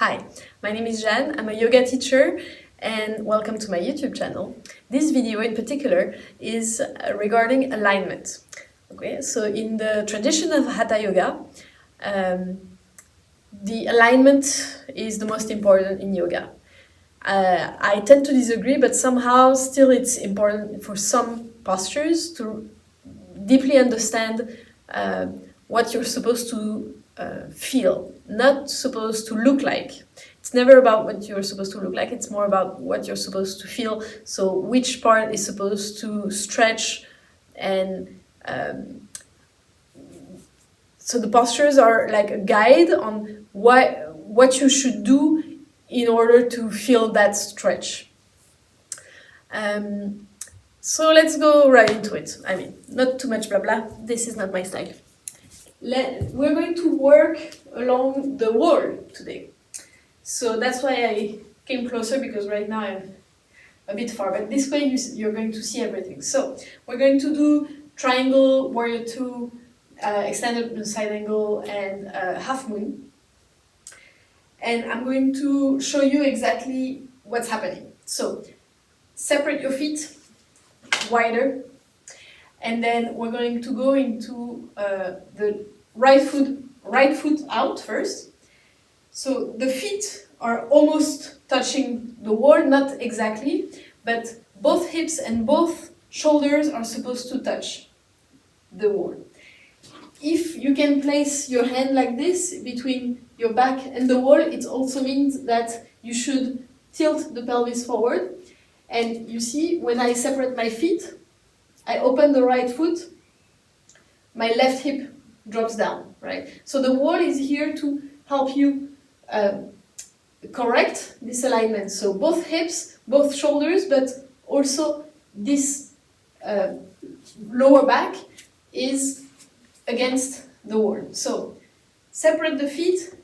Hi, my name is Jeanne, I'm a yoga teacher and welcome to my YouTube channel. This video in particular is regarding alignment. Okay, so in the tradition of Hatha Yoga, the alignment is the most important in yoga. I tend to disagree, but somehow still it's important for some postures to deeply understand what you're supposed to feel, not supposed to look like. It's never about what you're supposed to look like, it's more about what you're supposed to feel. So which part is supposed to stretch, and so the postures are like a guide on what you should do in order to feel that stretch. So let's go right into it. I mean, not too much blah blah, this is not my style. We're going to work along the wall today. So that's why I came closer, because right now I'm a bit far, but this way you're going to see everything. So we're going to do triangle, warrior two, extended side angle, and half moon. And I'm going to show you exactly what's happening. So separate your feet wider, and then we're going to go into the right foot out first. So the feet are almost touching the wall, not exactly, but both hips and both shoulders are supposed to touch the wall. If you can place your hand like this between your back and the wall, it also means that you should tilt the pelvis forward. And you see, when I separate my feet, I open the right foot, my left hip drops down, right? So the wall is here to help you correct this alignment. So both hips, both shoulders, but also this lower back is against the wall. So separate the feet,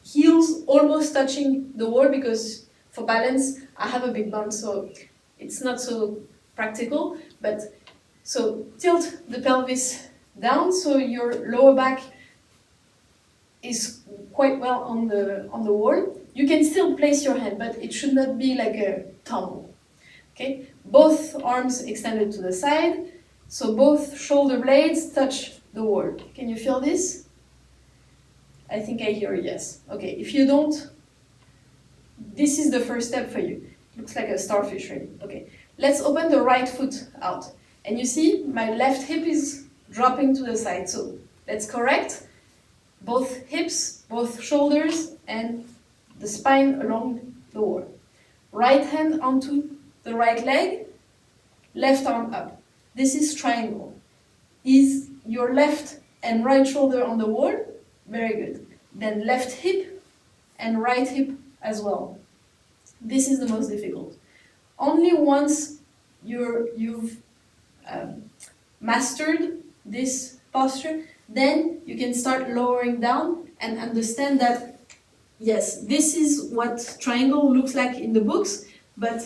heels almost touching the wall, because for balance I have a big bump, so it's not so practical. But so tilt the pelvis down so your lower back is quite well on the wall. You can still place your hand, but it should not be like a tumble. Okay, both arms extended to the side, so both shoulder blades touch the wall. Can you feel this? I think I hear a yes. Okay, if you don't, this is the first step for you. Looks like a starfish really. Okay, let's open the right foot out. And you see my left hip is dropping to the side. So let's correct both hips, both shoulders, and the spine along the wall. Right hand onto the right leg, left arm up. This is triangle. Is your left and right shoulder on the wall? Very good. Then left hip and right hip as well. This is the most difficult. Only once you've mastered this posture, then you can start lowering down and understand that, yes, this is what triangle looks like in the books, but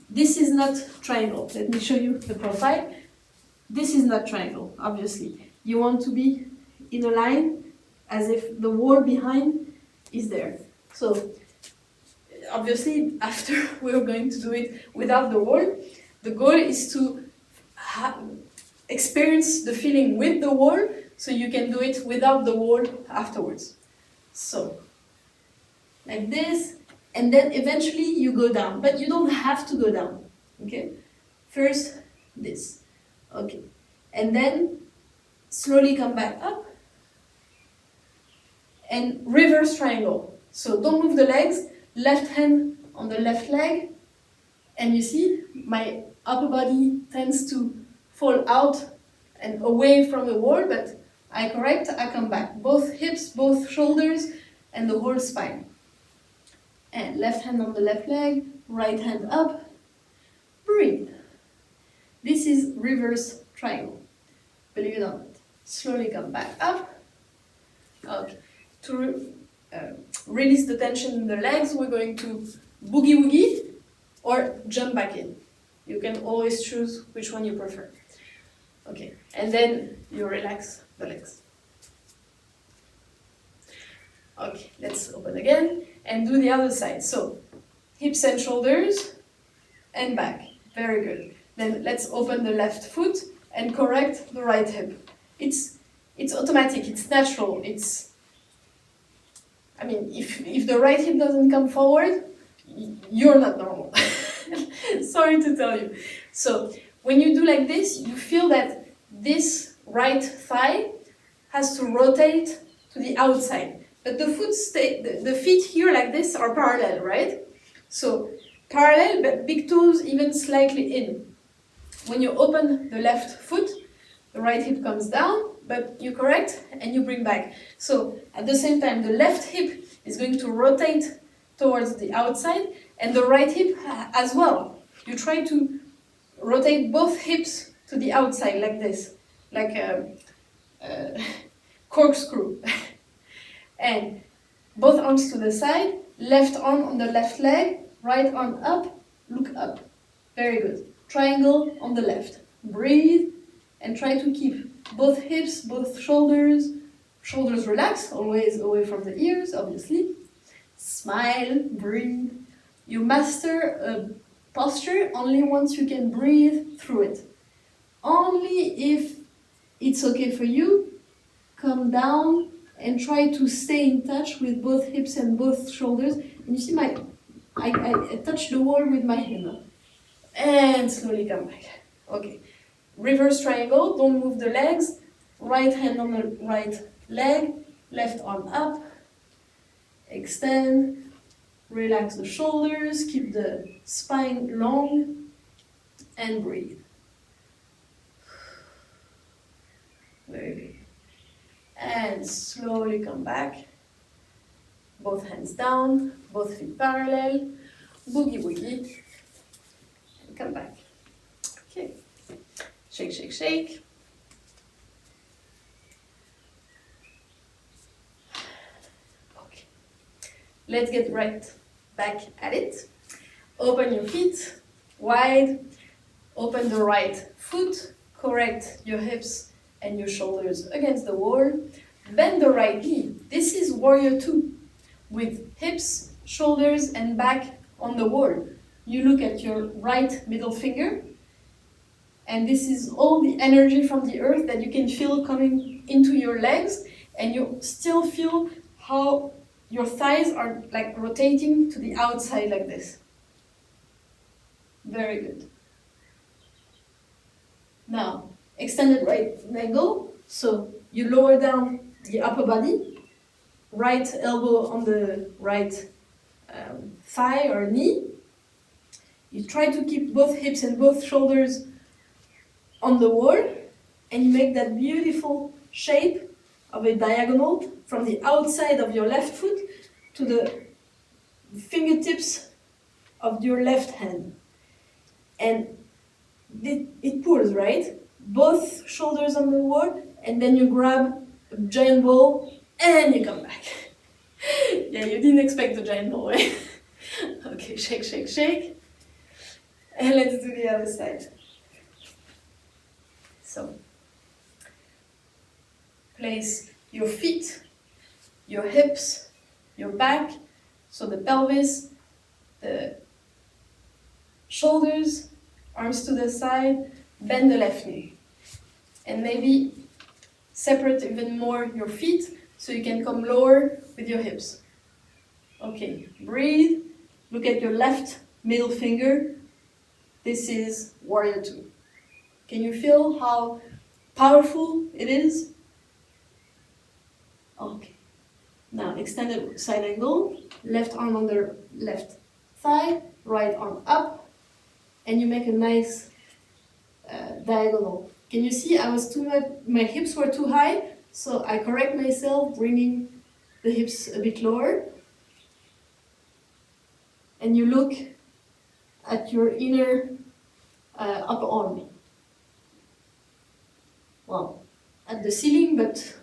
this is not triangle. Let me show you the profile. This is not triangle, obviously. You want to be in a line as if the wall behind is there. So obviously, after we're going to do it without the wall, the goal is to experience the feeling with the wall, so you can do it without the wall afterwards. So, like this, and then eventually you go down, but you don't have to go down, okay? First, this, okay, and then slowly come back up, and reverse triangle. So don't move the legs, left hand on the left leg, and you see my upper body tends to fall out and away from the wall, but I correct, I come back. Both hips, both shoulders, and the whole spine. And left hand on the left leg, right hand up, breathe. This is reverse triangle. Believe it or not. Slowly come back up. Okay. To release the tension in the legs, we're going to boogie woogie or jump back in. You can always choose which one you prefer. Okay, and then you relax the legs. Okay, let's open again. and do the other side. So, hips and shoulders, and back. Very good. Then let's open the left foot and correct the right hip. It's automatic, it's natural, I mean, if the right hip doesn't come forward, you're not normal. Sorry to tell you. So, when you do like this, you feel that this right thigh has to rotate to the outside. But the feet here like this are parallel, right? So, parallel, but big toes even slightly in. When you open the left foot, the right hip comes down, but you correct and you bring back. So at the same time, the left hip is going to rotate towards the outside and the right hip as well. You try to rotate both hips to the outside like this, like a corkscrew. And both arms to the side, left arm on the left leg, right arm up, look up. Very good. Triangle on the left. Breathe and try to keep both hips, both shoulders relaxed, always away from the ears, obviously. Smile, breathe. You master a posture only once you can breathe through it. Only if it's okay for you, come down and try to stay in touch with both hips and both shoulders. And you see I touch the wall with my hand. And slowly come back. Okay. Reverse triangle, don't move the legs. Right hand on the right leg, left arm up. Extend, relax the shoulders, keep the spine long, and breathe. Very good. And slowly come back. Both hands down, both feet parallel. Boogie woogie. And come back. Okay. Shake, shake, shake. Okay. Let's get right back at it. Open your feet wide. Open the right foot. Correct your hips and your shoulders against the wall. Bend the right knee. This is warrior 2 with hips, shoulders, and back on the wall. You look at your right middle finger. And this is all the energy from the earth that you can feel coming into your legs, and you still feel how your thighs are like rotating to the outside like this. Very good. Now, extended right angle, so you lower down the upper body, right elbow on the right thigh or knee. You try to keep both hips and both shoulders on the wall, and you make that beautiful shape of a diagonal from the outside of your left foot to the fingertips of your left hand. And it pulls, right? Both shoulders on the wall, and then you grab a giant ball and you come back. Yeah, you didn't expect the giant ball, right? Okay, shake, shake, shake. And let's do the other side. So, place your feet, your hips, your back, so the pelvis, the shoulders, arms to the side, bend the left knee. And maybe separate even more your feet so you can come lower with your hips. Okay, breathe, look at your left middle finger. This is warrior 2. Can you feel how powerful it is? Okay. Now extended side angle, left arm on the left thigh, right arm up, and you make a nice diagonal. Can you see my hips were too high, so I correct myself, bringing the hips a bit lower. And you look at your inner upper arm. Well, at the ceiling, but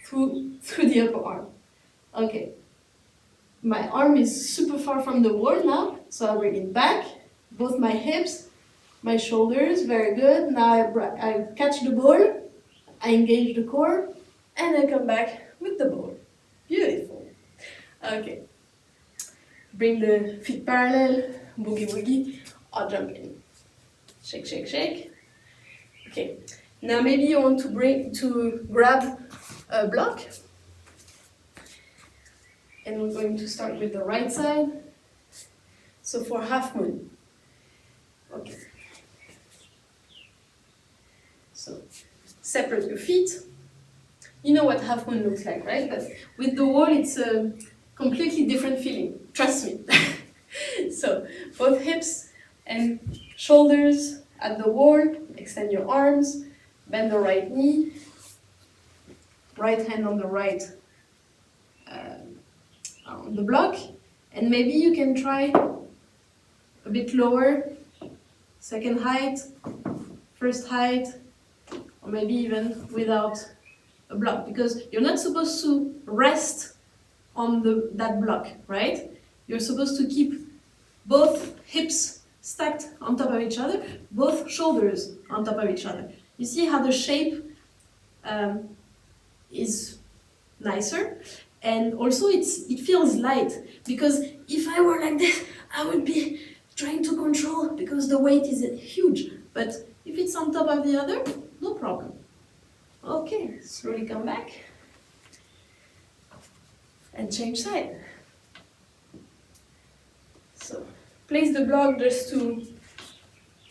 through the upper arm. Okay. My arm is super far from the wall now, so I bring it back. Both my hips, my shoulders, very good. Now I catch the ball, I engage the core, and I come back with the ball. Beautiful. Okay. Bring the feet parallel, boogie woogie, or jump in. Shake, shake, shake. Okay. Now maybe you want to grab a block. And we're going to start with the right side. So for half moon. Okay. So separate your feet. You know what half moon looks like, right? But with the wall, it's a completely different feeling. Trust me. So both hips and shoulders at the wall. Extend your arms. Bend the right knee. Right hand on the right on the block. And maybe you can try a bit lower. Second height. First height. Or maybe even without a block, because you're not supposed to rest on that block, right? You're supposed to keep both hips stacked on top of each other, both shoulders on top of each other. You see how the shape is nicer, and also it feels light, because if I were like this, I would be trying to control because the weight is huge, but if it's on top of the other, no problem. Okay, slowly come back and change side. So place the block just to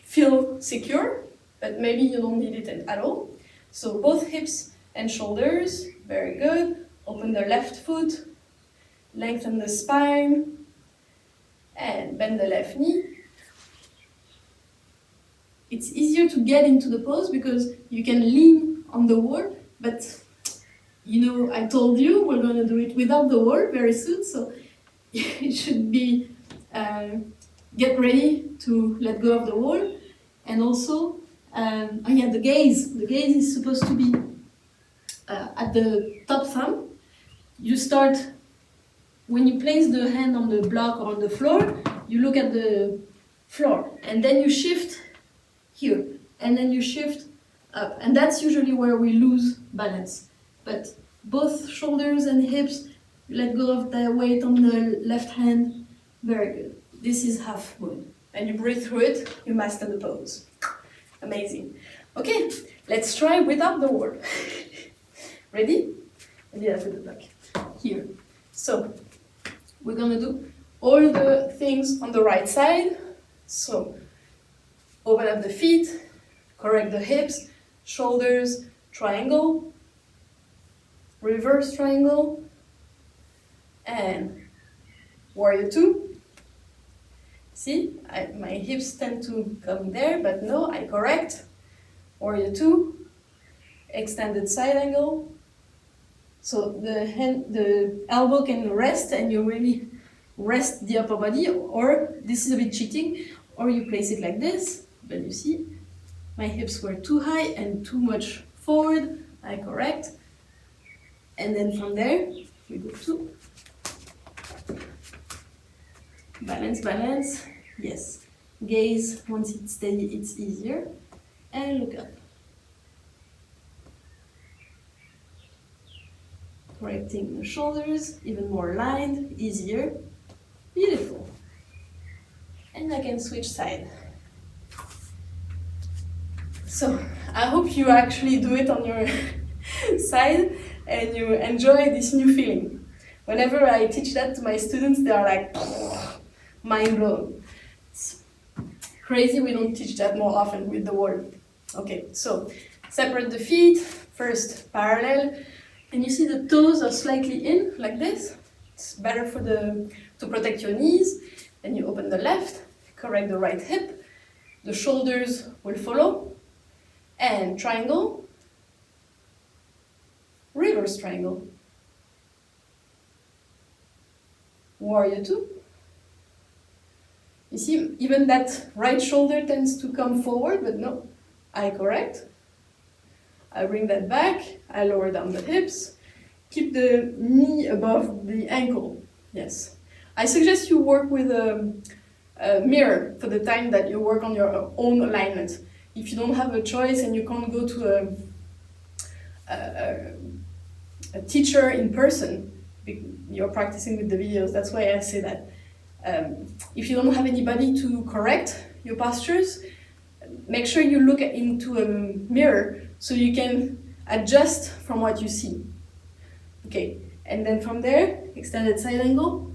feel secure, but maybe you don't need it at all. So both hips and shoulders, very good. Open the left foot, lengthen the spine, and bend the left knee. It's easier to get into the pose because you can lean on the wall, but you know, I told you we're going to do it without the wall very soon, so it should be get ready to let go of the wall. And also, oh yeah, the gaze. The gaze is supposed to be at the top thumb. You start, when you place the hand on the block or on the floor, you look at the floor, and then you shift here, and then you shift up, and that's usually where we lose balance. But both shoulders and hips, let go of the weight on the left hand. Very good. This is half moon. And you breathe through it, you master the pose. Amazing. Okay, let's try without the wall. Ready? Maybe I put the block here. So, we're gonna do all the things on the right side. So, open up the feet, correct the hips, shoulders, triangle, reverse triangle, and warrior two. See, my hips tend to come there, but no, I correct. Warrior two, extended side angle. So the elbow can rest, and you really rest the upper body, or this is a bit cheating, or you place it like this, but you see, my hips were too high and too much forward, I correct. And then from there, we go to balance, balance, yes. Gaze, once it's steady, it's easier. And look up. Correcting the shoulders, even more lined, easier. Beautiful. And I can switch side. So, I hope you actually do it on your side and you enjoy this new feeling. Whenever I teach that to my students, they are like, mind blown. It's crazy, we don't teach that more often with the wall. Okay, so separate the feet, first parallel, and you see the toes are slightly in, like this. It's better to protect your knees. Then you open the left, correct the right hip, the shoulders will follow, and triangle, reverse triangle, warrior two. You see, even that right shoulder tends to come forward, but no, I correct. I bring that back, I lower down the hips, keep the knee above the ankle, yes. I suggest you work with a mirror for the time that you work on your own alignment. If you don't have a choice and you can't go to a teacher in person, you're practicing with the videos, that's why I say that. if you don't have anybody to correct your postures, make sure you look into a mirror so you can adjust from what you see. Okay, and then from there, extended side angle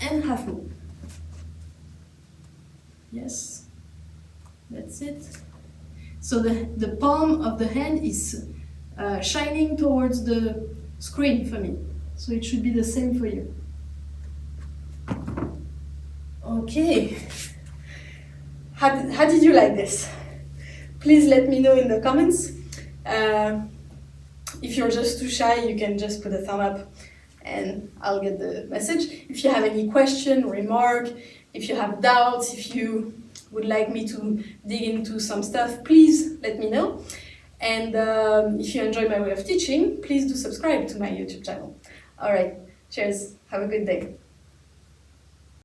and half moon. Yes, that's it. So the palm of the hand is shining towards the screen for me. So it should be the same for you. Okay. How did you like this? Please let me know in the comments. If you're just too shy, you can just put a thumb up and I'll get the message. If you have any question, remark, if you have doubts, if you would like me to dig into some stuff, please let me know. And if you enjoy my way of teaching, please do subscribe to my YouTube channel. All right, cheers. Have a good day.